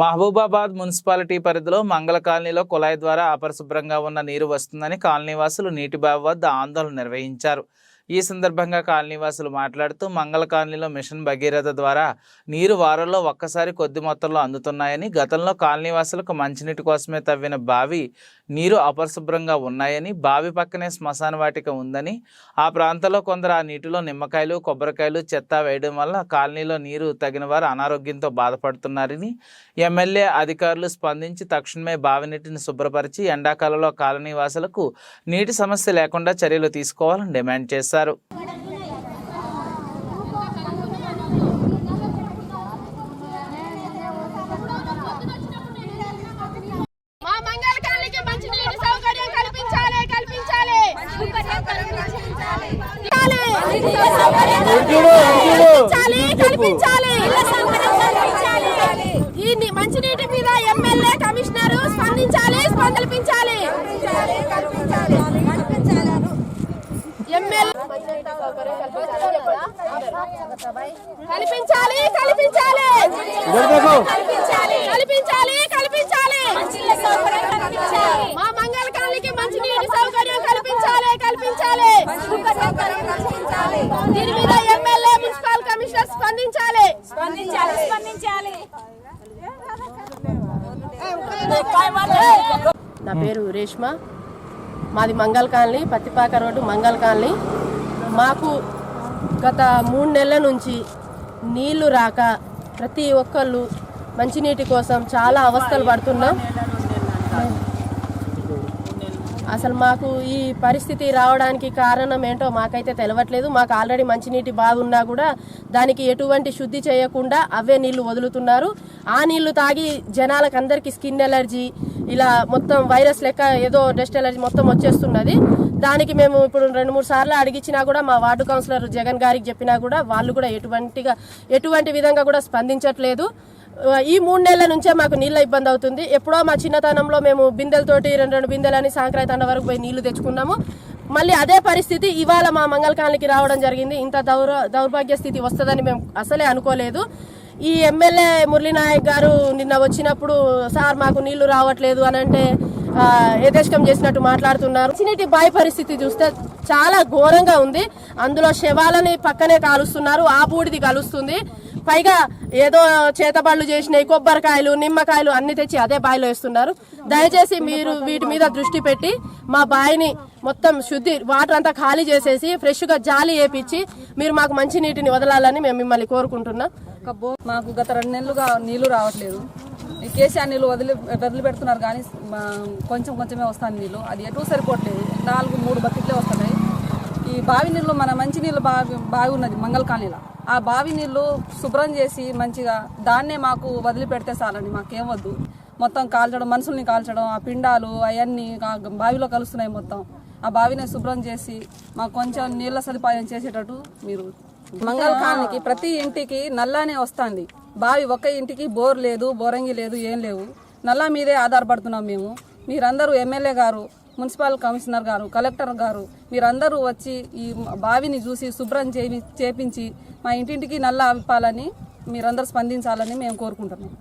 Mahabubabad municipality పరిధిలో మంగళ కాలనీలో కుళాయి ద్వారా అపరిశుభ్రంగా ఉన్న నీరు వస్తుందని కాలనీవాసులు నీటి బావి వద్ద ఆందోళన నిర్వహించారు. ఈ సందర్భంగా కాలనీవాసులు మాట్లాడుతూ మంగళ కాలనీలో మిషన్ భగీరథ ద్వారా నీరు వారంలో ఒక్కసారి కొద్ది మొత్తంలో అందుతున్నాయని, గతంలో కాలనీవాసులకు మంచినీటి కోసమే తవ్విన బావి నీరు అపరిశుభ్రంగా ఉన్నాయని, బావి పక్కనే శ్మశాన వాటిక ఉందని, ఆ ప్రాంతంలో కొందరు ఆ నీటిలో నిమ్మకాయలు, కొబ్బరికాయలు, చెత్త వేయడం వల్ల కాలనీలో నీరు తగిన వారు అనారోగ్యంతో బాధపడుతున్నారని, ఎమ్మెల్యే అధికారులు స్పందించి తక్షణమే బావి నీటిని శుభ్రపరిచి ఎండాకాలంలో కాలనీవాసులకు నీటి సమస్య లేకుండా చర్యలు తీసుకోవాలని డిమాండ్ చేశారు. ఈ మంచినీటి మీద ఎమ్మెల్యే కమిషనర్ స్పందించాలి, కల్పించాలి. మా మంగళ కాలనీకి మంచినీటి సౌకర్యం కల్పించాలి. దీని మీద ఎమ్మెల్యే, మున్సిపల్ కమిషనర్ స్పందించాలి. నా పేరు రేష్మ, మాది మంగళ కాలనీ, పత్తిపాక రోడ్డు మంగళ కాలనీ. మాకు గత 3 నెలల నుంచి నీళ్లు రాక ప్రతి ఒక్కళ్ళు మంచినీటి కోసం చాలా అవస్థలు పడుతున్నాం. అసలు మాకు ఈ పరిస్థితి రావడానికి కారణం ఏంటో మాకైతే తెలవట్లేదు. మాకు ఆల్రెడీ మంచినీటి బావి ఉన్నా కూడా దానికి ఎటువంటి శుద్ధి చేయకుండా అవే నీళ్లు వదులుతున్నారు. ఆ నీళ్లు తాగి జనాలకు అందరికీ స్కిన్ ఎలర్జీ, ఇలా మొత్తం వైరస్ లెక్క ఏదో డస్ట్ ఎలర్జీ మొత్తం వచ్చేస్తున్నది. దానికి మేము ఇప్పుడు 2-3 సార్లు అడిగించినా కూడా, మా వార్డు కౌన్సిలర్ జగన్ గారికి చెప్పినా కూడా వాళ్ళు కూడా ఎటువంటి విధంగా కూడా స్పందించట్లేదు. ఈ 3 నెలల నుంచే మాకు నీళ్ళ ఇబ్బంది అవుతుంది. ఎప్పుడో మా చిన్నతనంలో మేము బిందెలతోటి 2 బిందెలని సాంక్రాయితండ వరకు పోయి నీళ్లు తెచ్చుకున్నాము. మళ్ళీ అదే పరిస్థితి ఇవాళ మా మంగళ కాలనీకి రావడం జరిగింది. ఇంత దౌర్భాగ్య స్థితి వస్తుందని మేము అసలే అనుకోలేదు. ఈ ఎమ్మెల్యే మురళీనాయక్ గారు నిన్న వచ్చినప్పుడు, సార్ మాకు నీళ్లు రావట్లేదు అని అంటే యథేష్టం చేసినట్టు మాట్లాడుతున్నారు. మంచినీటి బావి పరిస్థితి చూస్తే చాలా ఘోరంగా ఉంది. అందులో శవాలని పక్కనే కాలుస్తున్నారు, ఆ బూడిది కలుస్తుంది. పైగా ఏదో చేతబళ్ళు చేసినాయి కొబ్బరికాయలు, నిమ్మకాయలు అన్ని తెచ్చి అదే బావిలో వేస్తున్నారు. దయచేసి మీరు వీటి మీద దృష్టి పెట్టి మా బావిని మొత్తం శుద్ధి, వాటర్ అంతా ఖాళీ చేసేసి ఫ్రెష్గా జాలి వేపించి మీరు మాకు మంచి నీటిని వదలాలని మేము మిమ్మల్ని కోరుకుంటున్నాం. మాకు గత 2 నెలలుగా నీళ్లు రావట్లేదు. ఈ కేసీఆర్ నీళ్ళు వదిలి పెడుతున్నారు కానీ కొంచెమే వస్తాను నీళ్ళు. అది ఎటు సరిపోవట్లేదు. 4-3 బకెట్లే వస్తున్నాయి. ఈ బావి నీళ్ళు, మన మంచి నీళ్ళు బావి ఉన్నది మంగళ కాలనీలో, ఆ బావి నీళ్ళు శుభ్రం చేసి మంచిగా దాన్నే మాకు వదిలిపెడితే చాలండి. మాకేం వద్దు. మొత్తం కాల్చడం, మనుషుల్ని కాల్చడం, ఆ పిండాలు అవన్నీ బావిలో కలుస్తున్నాయి. మొత్తం ఆ బావిని శుభ్రం చేసి మాకు కొంచెం నీళ్ళ సదుపాయం చేసేటట్టు మీరు. మంగళ కాలనీకి ప్రతి ఇంటికి నల్లానే వస్తుంది. బావి ఒక్క ఇంటికి బోర్ లేదు, బోరంగి లేదు, ఏం లేవు. నల్లా మీదే ఆధారపడుతున్నాం మేము. మీరందరూ ఎమ్మెల్యే గారు, మున్సిపల్ కమిషనర్ గారు, కలెక్టర్ గారు మీరందరూ వచ్చి ఈ బావిని చూసి శుభ్రం చేపించి మా ఇంటింటికి నల్లా అవిపాలని మీరందరూ స్పందించాలని మేము కోరుకుంటున్నాం.